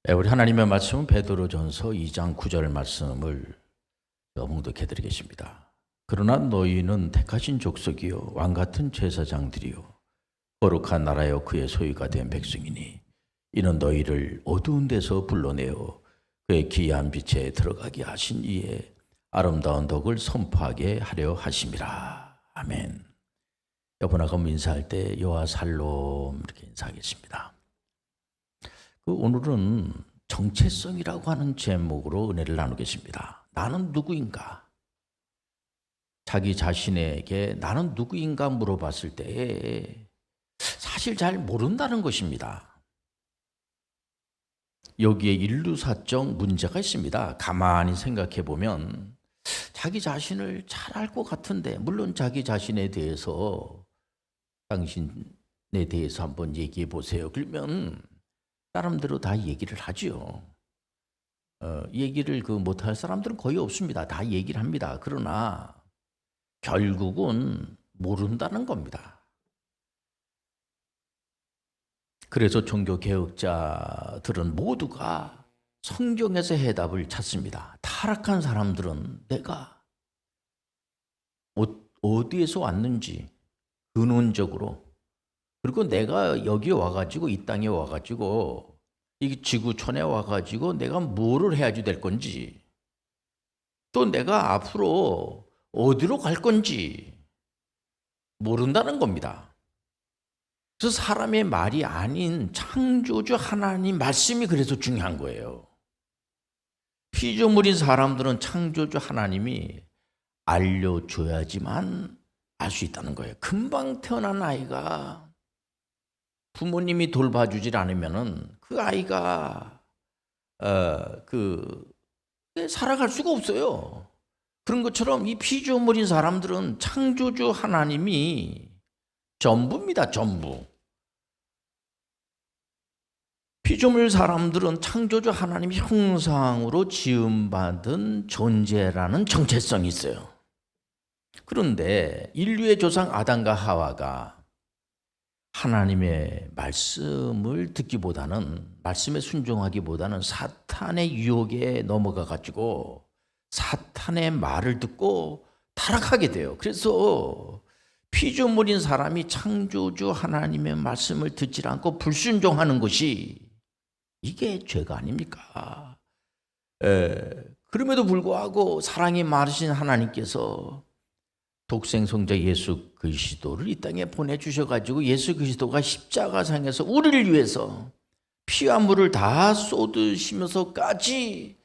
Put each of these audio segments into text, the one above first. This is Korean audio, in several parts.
우리 하나님의 말씀은 베드로전서 2장 9절 말씀을 묵독해 드리겠습니다. 그러나 너희는 택하신 족속이요 왕같은 제사장들이요 거룩한 나라여 그의 소유가 된 백성이니 이는 너희를 어두운 데서 불러내어 그의 귀한 빛에 들어가게 하신 이에 아름다운 덕을 선포하게 하려 하심이라. 아멘. 여보나가 인사할 때 여호와 살롬 이렇게 인사하겠습니다. 오늘은 정체성이라고 하는 제목으로 은혜를 나누겠습니다. 나는 누구인가? 자기 자신에게 나는 누구인가 물어봤을 때 사실 잘 모른다는 것입니다. 여기에 인류사적 문제가 있습니다. 가만히 생각해 보면 자기 자신을 잘 알 것 같은데, 물론 자기 자신에 대해서 당신에 대해서 한번 얘기해 보세요. 그러면 사람들은 다 얘기를 하지요. 얘기를 못할 사람들은 거의 없습니다. 다 얘기를 합니다. 그러나 결국은 모른다는 겁니다. 그래서 종교개혁자들은 모두가 성경에서 해답을 찾습니다. 타락한 사람들은 내가 어디에서 왔는지 근원적으로, 그리고 내가 여기 와가지고 이 땅에 와가지고 이 지구촌에 와가지고 내가 뭐를 해야지 될 건지, 또 내가 앞으로 어디로 갈 건지 모른다는 겁니다. 그래서 사람의 말이 아닌 창조주 하나님 말씀이 그래서 중요한 거예요. 피조물인 사람들은 창조주 하나님이 알려줘야지만 알 수 있다는 거예요. 금방 태어난 아이가 부모님이 돌봐주질 않으면은 그 아이가 살아갈 수가 없어요. 그런 것처럼 이 피조물인 사람들은 창조주 하나님이 전부입니다. 전부. 피조물 사람들은 창조주 하나님의 형상으로 지음받은 존재라는 정체성이 있어요. 그런데 인류의 조상 아담과 하와가 하나님의 말씀을 듣기보다는, 말씀에 순종하기보다는 사탄의 유혹에 넘어가 가지고 사탄의 말을 듣고 타락하게 돼요. 그래서 피조물인 사람이 창조주 하나님의 말씀을 듣지 않고 불순종하는 것이 이게 죄가 아닙니까? 그럼에도 불구하고 사랑이 많으신 하나님께서 독생성자 예수 그리스도를 이 땅에 보내주셔가지고 예수 그리스도가 십자가상에서 우리를 위해서 피와 물을 다 쏟으시면서까지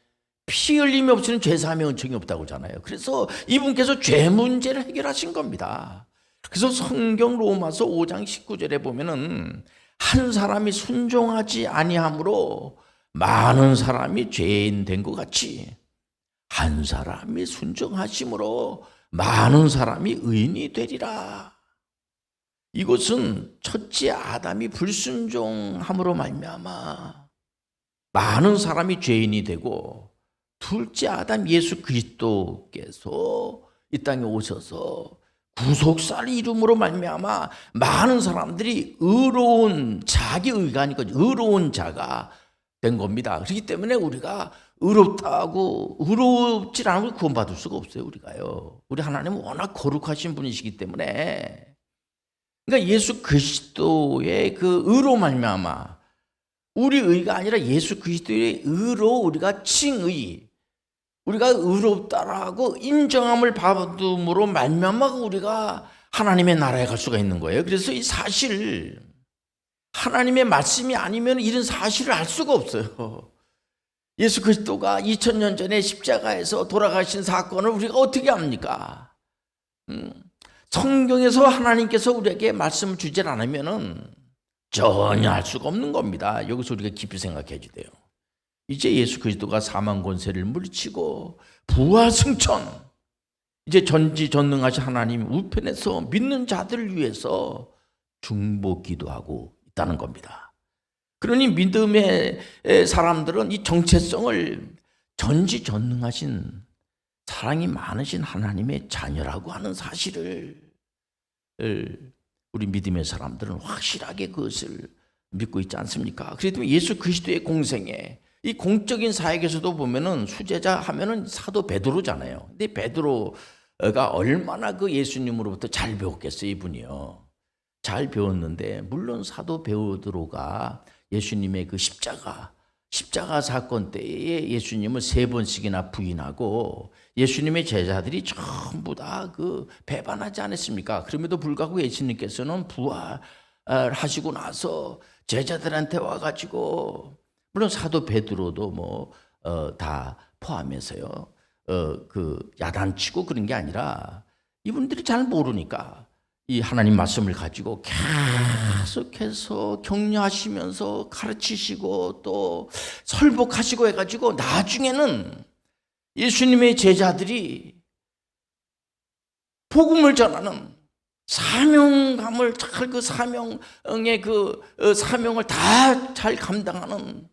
피 흘림이 없이는 죄사함의 은총이 없다고 하잖아요. 그래서 이분께서 죄 문제를 해결하신 겁니다. 그래서 성경 로마서 5장 19절에 보면은 한 사람이 순종하지 아니함으로 많은 사람이 죄인 된 것 같이 한 사람이 순종하심으로 많은 사람이 의인이 되리라. 이것은 첫째 아담이 불순종함으로 말미암아 많은 사람이 죄인이 되고, 둘째 아담 예수 그리스도께서 이 땅에 오셔서 구속사를 이름으로 말미암아 많은 사람들이 의로운, 자기 의가 아니고 의로운 자가 된 겁니다. 그렇기 때문에 우리가 의롭다고, 의롭지 않으면 구원받을 수가 없어요. 우리 하나님은 워낙 거룩하신 분이시기 때문에, 그러니까 예수 그리스도의 그 의로 말미암아, 우리 의가 아니라 예수 그리스도의 의로 우리가 칭의, 우리가 의롭다라고 인정함을 받음으로 말미암아 우리가 하나님의 나라에 갈 수가 있는 거예요. 그래서 이 사실, 하나님의 말씀이 아니면 이런 사실을 알 수가 없어요. 예수 그리스도가 2000년 전에 십자가에서 돌아가신 사건을 우리가 어떻게 압니까? 성경에서 하나님께서 우리에게 말씀을 주질 않으면은 전혀 알 수가 없는 겁니다. 여기서 우리가 깊이 생각해야 돼요. 이제 예수 그리스도가 사망 권세를 물리치고 부활승천, 이제 전지전능하신 하나님 우편에서 믿는 자들을 위해서 중보 기도하고 있다는 겁니다. 그러니 믿음의 사람들은 이 정체성을 전지전능하신 사랑이 많으신 하나님의 자녀라고 하는 사실을 우리 믿음의 사람들은 확실하게 그것을 믿고 있지 않습니까? 그렇기 때문에 예수 그리스도의 공생에 이 공적인 사역에서도 보면은 수제자 하면은 사도 베드로잖아요. 근데 베드로가 얼마나 그 예수님으로부터 잘 배웠겠어요, 이분이요. 잘 배웠는데, 물론 사도 베드로가 예수님의 그 십자가 사건 때에 예수님을 3번씩이나 부인하고 예수님의 제자들이 전부 다 그 배반하지 않았습니까? 그럼에도 불구하고 예수님께서는 부활하시고 나서 제자들한테 와가지고, 물론 사도 베드로도 다 포함해서요, 그 야단치고 그런 게 아니라 이분들이 잘 모르니까 이 하나님 말씀을 가지고 계속해서 격려하시면서 가르치시고 또 설복하시고 해가지고 나중에는 예수님의 제자들이 복음을 전하는 사명감을 잘, 그 사명의 사명을 다 잘 감당하는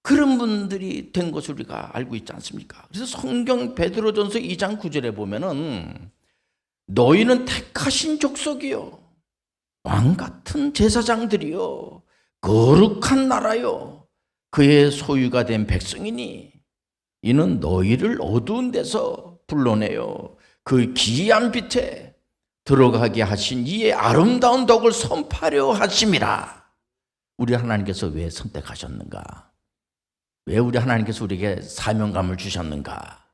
그런 분들이 된 것을 우리가 알고 있지 않습니까? 그래서 성경 베드로전서 2장 9절에 보면은 너희는 택하신 족속이요, 왕 같은 제사장들이요, 거룩한 나라요, 그의 소유가 된 백성이니 이는 너희를 어두운 데서 불러내요 그 기이한 빛에 들어가게 하신 이의 아름다운 덕을 선포하려 하심이라. 우리 하나님께서 왜 선택하셨는가? 왜 우리 하나님께서 우리에게 사명감을 주셨는가?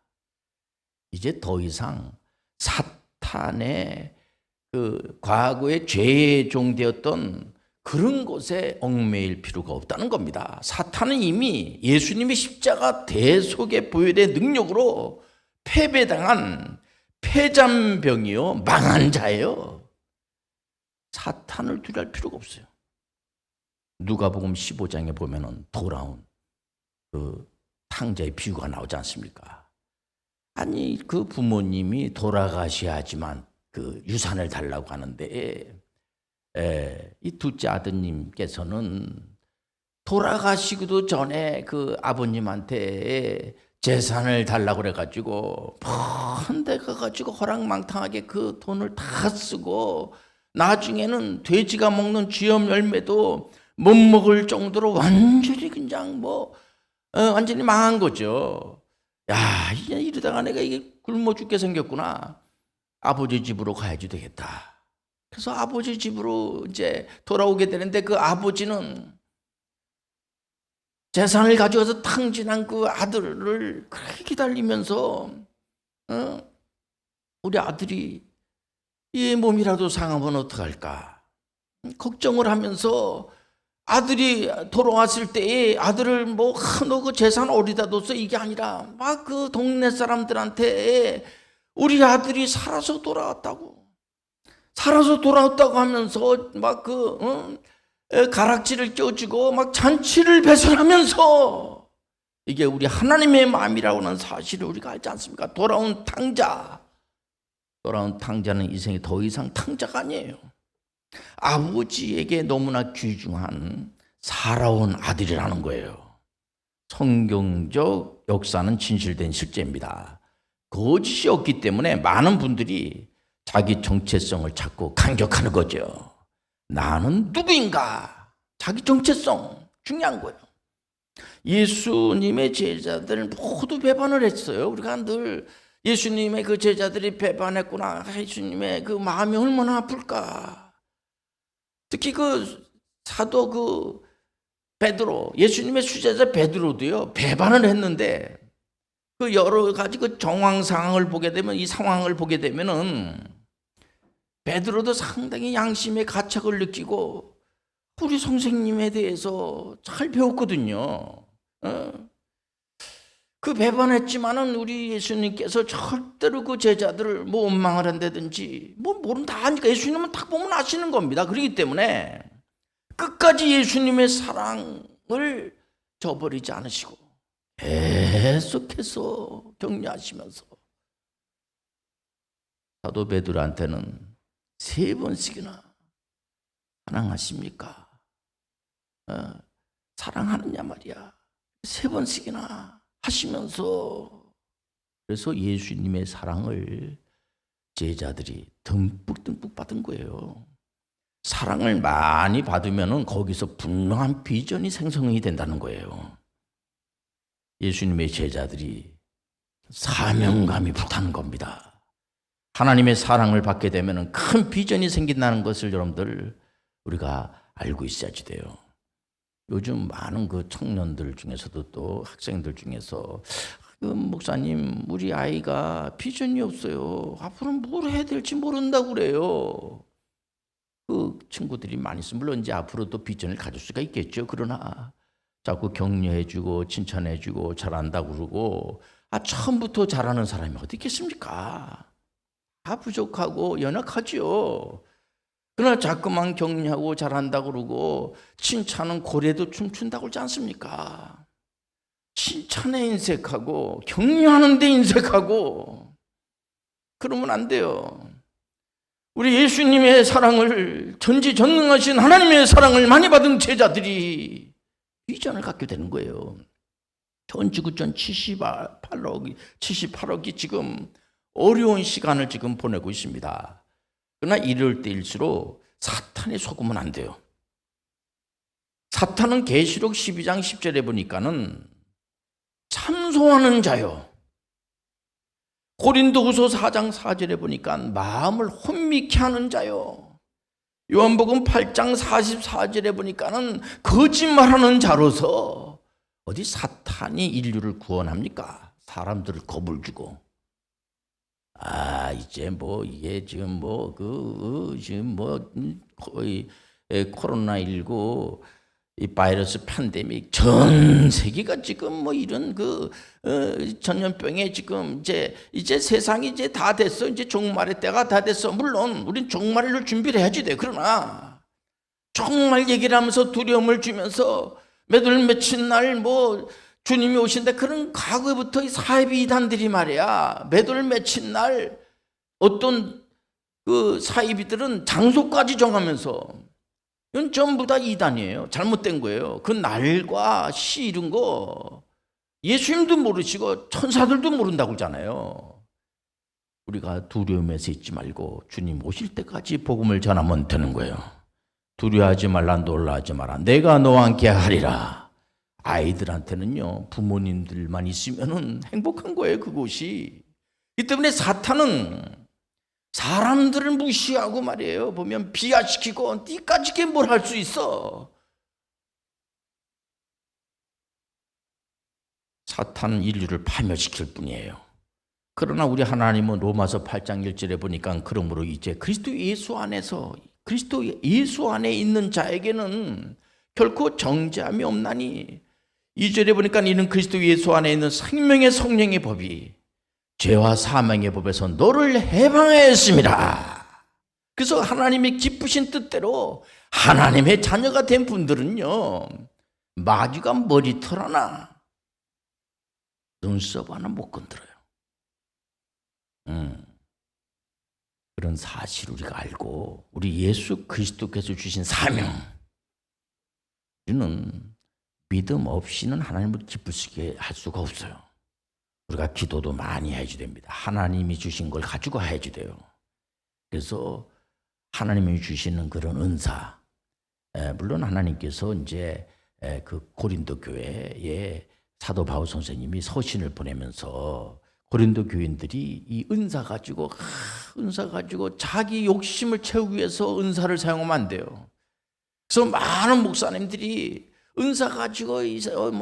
이제 더 이상 사탄의 그 과거의 죄의 종되었던 그런 곳에 얽매일 필요가 없다는 겁니다. 사탄은 이미 예수님의 십자가 대속의 보혈의 능력으로 패배당한 패잔병이요, 망한 자예요. 사탄을 두려할 필요가 없어요. 누가복음 15장에 보면은 돌아온 그 탕자의 비유가 나오지 않습니까? 아니, 그 부모님이 돌아가셔야지만 그 유산을 달라고 하는데, 이 둘째 아드님께서는 돌아가시기도 전에 그 아버님한테 재산을 달라고 그래가지고 먼 데 가가지고 호랑망탕하게 그 돈을 다 쓰고 나중에는 돼지가 먹는 쥐염 열매도 못 먹을 정도로 완전히 그냥 완전히 망한 거죠. 야, 이러다가 내가 이게 굶어 죽게 생겼구나. 아버지 집으로 가야지 되겠다. 그래서 아버지 집으로 이제 돌아오게 되는데, 그 아버지는 재산을 가져가서 탕진한 그 아들을 그렇게 기다리면서 우리 아들이 이 몸이라도 상하면 어떡할까 걱정을 하면서, 아들이 돌아왔을 때에 아들을 너 그 재산 어디다 뒀어 이게 아니라 막 그 동네 사람들한테 우리 아들이 살아서 돌아왔다고 하면서 막 가락지를 껴주고 막 잔치를 배설하면서, 이게 우리 하나님의 마음이라고 하는 사실을 우리가 알지 않습니까? 돌아온 탕자는 인생에 더 이상 탕자가 아니에요. 아버지에게 너무나 귀중한 살아온 아들이라는 거예요. 성경적 역사는 진실된 실제입니다. 거짓이 없기 때문에 많은 분들이 자기 정체성을 찾고 간격하는 거죠. 나는 누구인가? 자기 정체성 중요한 거예요. 예수님의 제자들은 모두 배반을 했어요. 우리가 늘 예수님의 그 제자들이 배반했구나, 예수님의 그 마음이 얼마나 아플까. 특히 그 사도 베드로, 예수님의 수제자 베드로도요 배반을 했는데, 그 여러 가지 그 정황 상황을 보게 되면, 이 상황을 보게 되면은 베드로도 상당히 양심의 가책을 느끼고 우리 선생님에 대해서 잘 배웠거든요. 그 배반했지만은 우리 예수님께서 절대로 그 제자들을 원망을 한다든지 뭐는 다 아니까, 예수님은 딱 보면 아시는 겁니다. 그렇기 때문에 끝까지 예수님의 사랑을 저버리지 않으시고 계속해서 격려하시면서 사도 베드로한테는 3번씩이나 사랑하십니까? 사랑하느냐 말이야. 3번씩이나 하시면서, 그래서 예수님의 사랑을 제자들이 듬뿍 받은 거예요. 사랑을 많이 받으면 거기서 분명한 비전이 생성이 된다는 거예요. 예수님의 제자들이 사명감이 불타는 겁니다. 하나님의 사랑을 받게 되면 큰 비전이 생긴다는 것을 여러분들 우리가 알고 있어야지 돼요. 요즘 많은 그 청년들 중에서도 또 학생들 중에서 목사님, 우리 아이가 비전이 없어요. 앞으로 뭘 해야 될지 모른다고 그래요. 그 친구들이 많이 있으면 물론 이제 앞으로도 비전을 가질 수가 있겠죠. 그러나 자꾸 격려해주고 칭찬해주고 잘한다고 그러고 처음부터 잘하는 사람이 어디 있겠습니까? 다 부족하고 연약하죠. 그러나 자꾸만 격려하고 잘한다고 그러고 칭찬은 고래도 춤춘다고 그러지 않습니까? 칭찬에 인색하고 격려하는 데 인색하고 그러면 안 돼요. 우리 예수님의 사랑을, 전지전능하신 하나님의 사랑을 많이 받은 제자들이 비전을 갖게 되는 거예요. 전 지구촌 78억이 지금 어려운 시간을 지금 보내고 있습니다. 그러나 이럴 때일수록 사탄에 속으면 안 돼요. 사탄은 계시록 12장 10절에 보니까는 참소하는 자요. 고린도후서 4장 4절에 보니까 마음을 혼미케 하는 자요. 요한복음 8장 44절에 보니까는 거짓말하는 자로서 어디 사탄이 인류를 구원합니까? 사람들을 겁을 주고. 이제 뭐 이게 지금 거의 코로나19 이 바이러스 팬데믹 전 세계가 지금 뭐 이런 전염병에 지금 이제 세상이 이제 다 됐어. 이제 종말의 때가 다 됐어. 물론 우린 종말을 준비를 해야지 돼. 그러나 정말 얘기를 하면서 두려움을 주면서 몇월 며칠 날 뭐 주님이 오신다 그런 과거부터 이 사이비 이단들이 말이야 몇월 며칠 날 어떤 그 사이비들은 장소까지 정하면서 이건 전부 다 이단이에요. 잘못된 거예요. 그 날과 시 이런 거 예수님도 모르시고 천사들도 모른다고 그러잖아요. 우리가 두려움에서 있지 말고 주님 오실 때까지 복음을 전하면 되는 거예요. 두려워하지 말라, 놀라지 마라. 내가 너와 함께 하리라. 아이들한테는요, 부모님들만 있으면은 행복한 거예요, 그곳이. 이 때문에 사탄은 사람들을 무시하고 말이에요. 보면 비하시키고 니까지 뭘 할 수 있어. 사탄은 인류를 파멸시킬 뿐이에요. 그러나 우리 하나님은 로마서 8장 1절에 보니까 그러므로 이제 그리스도 예수 안에 있는 자에게는 결코 정죄함이 없나니 2절에 보니까 이는 그리스도 예수 안에 있는 생명의 성령의 법이 죄와 사망의 법에서 너를 해방하였습니다. 그래서 하나님의 기쁘신 뜻대로 하나님의 자녀가 된 분들은요, 마귀가 머리털 하나, 눈썹 하나 못 건드려요. 그런 사실을 우리가 알고 우리 예수 그리스도께서 주신 사명, 우리는 믿음 없이는 하나님을 기쁘시게 할 수가 없어요. 우리가 기도도 많이 해야지 됩니다. 하나님이 주신 걸 가지고 해야지 돼요. 그래서 하나님이 주시는 그런 은사, 물론 하나님께서 이제 그 고린도 교회에 사도 바울 선생님이 서신을 보내면서 고린도 교인들이 이 은사 가지고 자기 욕심을 채우기 위해서 은사를 사용하면 안 돼요. 그래서 많은 목사님들이 은사 가지고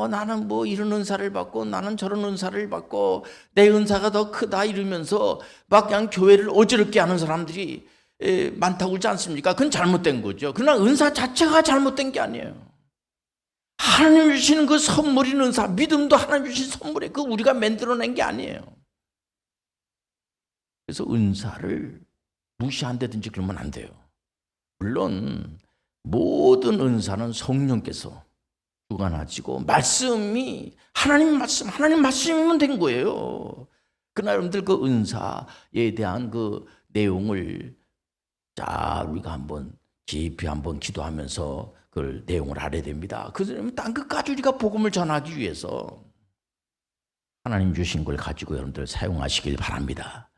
나는 뭐 이런 은사를 받고 나는 저런 은사를 받고 내 은사가 더 크다 이러면서 막 그냥 교회를 어지럽게 하는 사람들이 많다고 그러지 않습니까? 그건 잘못된 거죠. 그러나 은사 자체가 잘못된 게 아니에요. 하나님 주시는 그 선물인 은사, 믿음도 하나님 주신 선물에 그 우리가 만들어낸 게 아니에요. 그래서 은사를 무시한다든지 그러면 안 돼요. 물론 모든 은사는 성령께서 주관하시고 말씀이 하나님 말씀이면 된 거예요. 그러나 여러분들 그 은사에 대한 그 내용을 우리가 한번 깊이 한번 기도하면서 그 내용을 알아야 됩니다. 그 땅 끝까지 우리가 복음을 전하기 위해서 하나님 주신 걸 가지고 여러분들 사용하시길 바랍니다.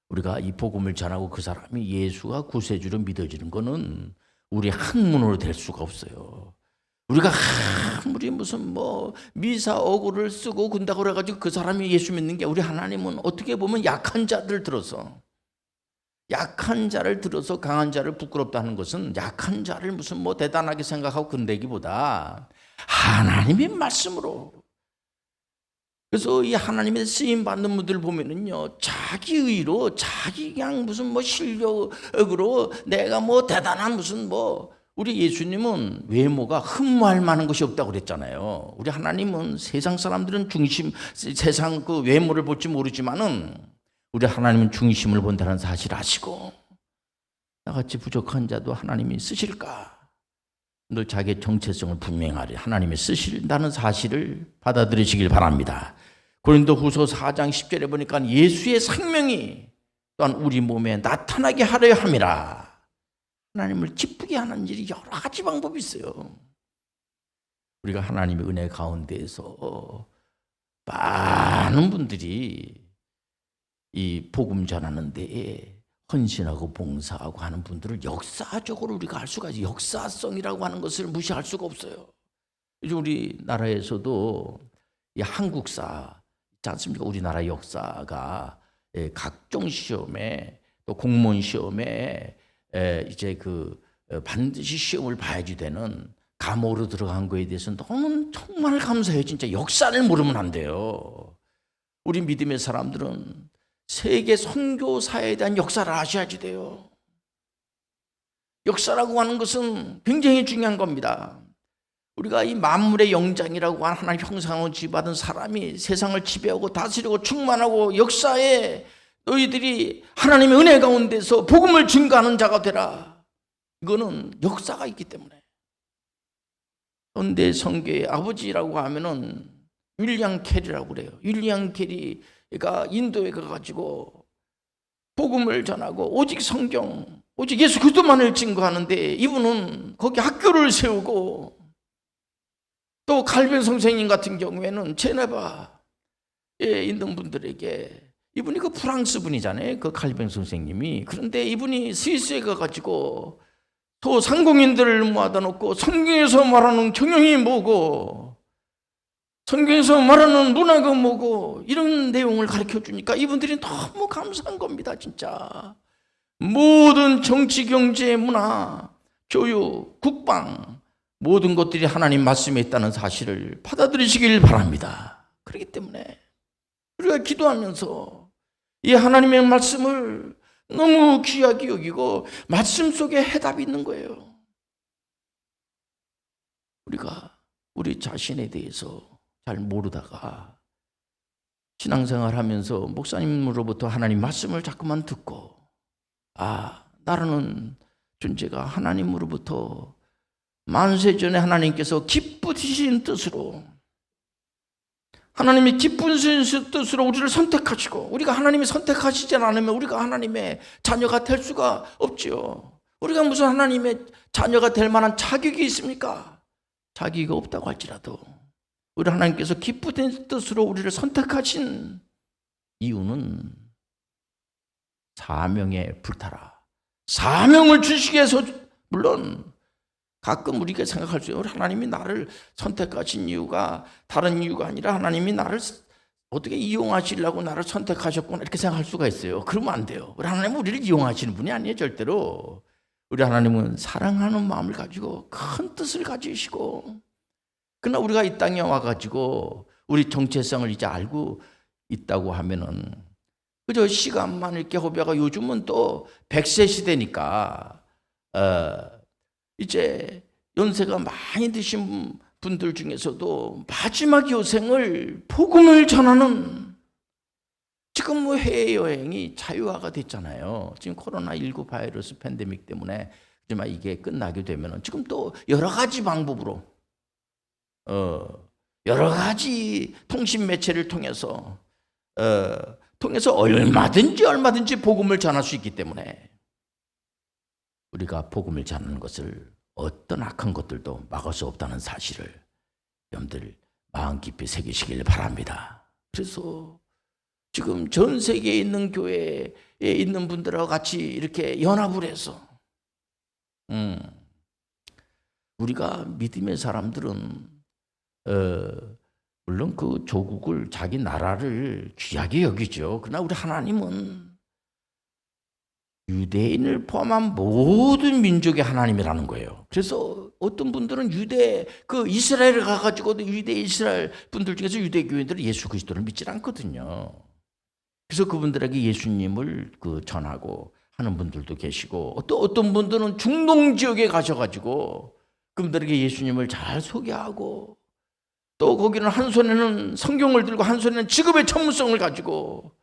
우리가 이 복음을 전하고 그 사람이 예수가 구세주로 믿어지는 거는 우리 학문으로 될 수가 없어요. 우리가 아무리 무슨 뭐 미사 어구를 쓰고 군다고 그래가지고 그 사람이 예수 믿는 게, 우리 하나님은 어떻게 보면 약한 자를 들어서 강한 자를 부끄럽다 하는 것은, 약한 자를 무슨 뭐 대단하게 생각하고 근대기보다 하나님의 말씀으로. 그래서 이 하나님의 쓰임 받는 분들 보면은요, 자기 의로, 자기 그냥 무슨 뭐 실력으로 내가 뭐 대단한 무슨 뭐, 우리 예수님은 외모가 흠모할 만한 것이 없다고 그랬잖아요. 우리 하나님은 세상 사람들은 세상 그 외모를 볼지 모르지만은 우리 하나님은 중심을 본다는 사실 아시고, 나같이 부족한 자도 하나님이 쓰실까? 늘 자기의 정체성을 분명하리 하나님이 쓰신다는 사실을 받아들이시길 바랍니다. 고린도후서 4장 10절에 보니까 예수의 생명이 또한 우리 몸에 나타나게 하려 함이라. 하나님을 기쁘게 하는 일이 여러 가지 방법이 있어요. 우리가 하나님의 은혜 가운데에서 많은 분들이 이 복음 전하는 데에 헌신하고 봉사하고 하는 분들을 역사적으로 우리가 알 수가 있어요. 역사성이라고 하는 것을 무시할 수가 없어요. 요즘 우리나라에서도 이 한국사 있지 않습니까? 우리나라 역사가 각종 시험에, 또 공무원 시험에 이제 그 반드시 시험을 봐야지 되는 감옥으로 들어간 거에 대해서는 너무 정말 감사해요. 진짜 역사를 모르면 안 돼요. 우리 믿음의 사람들은 세계 선교사에 대한 역사를 아셔야지 돼요. 역사라고 하는 것은 굉장히 중요한 겁니다. 우리가 이 만물의 영장이라고 하는 하나님 형상으로 지받은 사람이 세상을 지배하고 다스리고 충만하고 역사에 너희들이 하나님의 은혜 가운데서 복음을 증거하는 자가 되라. 이거는 역사가 있기 때문에. 현대 선교의 아버지라고 하면은 윌리엄 캐리라고 그래요. 윌리엄 캐리가 인도에 가가지고 복음을 전하고 오직 성경, 오직 예수 그리스도만을 증거하는데, 이분은 거기 학교를 세우고, 또 칼빈 선생님 같은 경우에는 제네바에 있는 분들에게, 이분이 그 프랑스 분이잖아요. 그 칼빈 선생님이. 그런데 이분이 스위스에 가가지고 또 상공인들을 모아다 놓고 성경에서 말하는 경영이 뭐고, 성경에서 말하는 문화가 뭐고, 이런 내용을 가르쳐 주니까 이분들이 너무 감사한 겁니다. 진짜 모든 정치, 경제, 문화, 교육, 국방, 모든 것들이 하나님 말씀에 있다는 사실을 받아들이시길 바랍니다. 그렇기 때문에 우리가 기도하면서 이 하나님의 말씀을 너무 귀하게 여기고, 말씀 속에 해답이 있는 거예요. 우리가 우리 자신에 대해서 잘 모르다가 신앙생활 하면서 목사님으로부터 하나님 말씀을 자꾸만 듣고, 나라는 존재가 하나님으로부터 만세 전에 하나님께서 기쁘신 뜻으로, 하나님이 기쁜 뜻으로 우리를 선택하시고, 우리가 하나님이 선택하시지 않으면 우리가 하나님의 자녀가 될 수가 없지요. 우리가 무슨 하나님의 자녀가 될 만한 자격이 있습니까? 자격이 없다고 할지라도 우리 하나님께서 기쁘신 뜻으로 우리를 선택하신 이유는 사명에 불타라. 사명을 주시기 위해서. 물론 가끔 우리가 생각할 수 있어요. 하나님이 나를 선택하신 이유가 다른 이유가 아니라 하나님이 나를 어떻게 이용하시려고 나를 선택하셨구나, 이렇게 생각할 수가 있어요. 그러면 안 돼요. 우리 하나님은 우리를 이용하시는 분이 아니에요, 절대로. 우리 하나님은 사랑하는 마음을 가지고 큰 뜻을 가지시고, 그러나 우리가 이 땅에 와가지고 우리 정체성을 이제 알고 있다고 하면은 그저 시간만 이렇게 허비하고, 요즘은 또 100세 시대니까 이제 연세가 많이 드신 분들 중에서도 마지막 여생을 복음을 전하는, 지금 뭐 해외여행이 자유화가 됐잖아요. 지금 코로나19 바이러스 팬데믹 때문에. 하지만 이게 끝나게 되면 지금 또 여러 가지 방법으로 여러 가지 통신 매체를 통해서 얼마든지 복음을 전할 수 있기 때문에 우리가 복음을 전하는 것을 어떤 악한 것들도 막을 수 없다는 사실을 여러분들 마음 깊이 새기시길 바랍니다. 그래서 지금 전 세계에 있는 교회에 있는 분들하고 같이 이렇게 연합을 해서 우리가 믿음의 사람들은 물론 그 조국을, 자기 나라를 귀하게 여기죠. 그러나 우리 하나님은 유대인을 포함한 모든 민족의 하나님이라는 거예요. 그래서 어떤 분들은 이스라엘에 가가지고 유대 이스라엘 분들 중에서 유대교인들은 예수 그리스도를 믿지 않거든요. 그래서 그분들에게 예수님을 전하고 하는 분들도 계시고, 또 어떤 분들은 중동 지역에 가셔가지고 그분들에게 예수님을 잘 소개하고, 또 거기는 한 손에는 성경을 들고 한 손에는 직업의 전문성을 가지고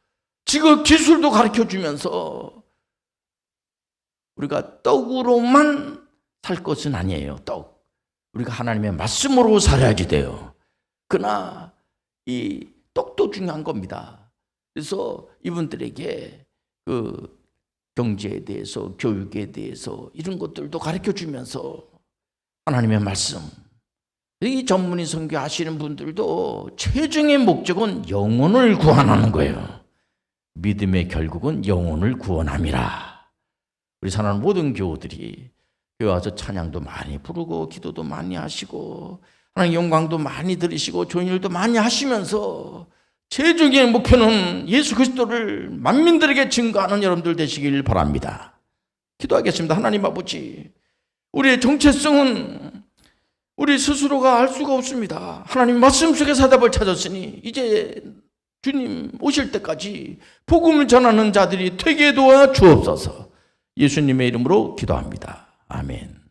직업 기술도 가르쳐 주면서, 우리가 떡으로만 살 것은 아니에요. 우리가 하나님의 말씀으로 살아야지 돼요. 그러나 이 떡도 중요한 겁니다. 그래서 이분들에게 경제에 대해서, 교육에 대해서 이런 것들도 가르쳐 주면서 하나님의 말씀, 이 전문의 선교하시는 분들도 최종의 목적은 영혼을 구원하는 거예요. 믿음의 결국은 영혼을 구원함이라. 우리 사랑하는 모든 교우들이 교회 와서 찬양도 많이 부르고 기도도 많이 하시고 하나님 영광도 많이 들으시고 좋은 일도 많이 하시면서 최종의 목표는 예수 그리스도를 만민들에게 증거하는 여러분들 되시길 바랍니다. 기도하겠습니다. 하나님 아버지, 우리의 정체성은 우리 스스로가 알 수가 없습니다. 하나님 말씀 속에서 답을 찾았으니 이제 주님 오실 때까지 복음을 전하는 자들이 되게 도와 주옵소서. 예수님의 이름으로 기도합니다. 아멘.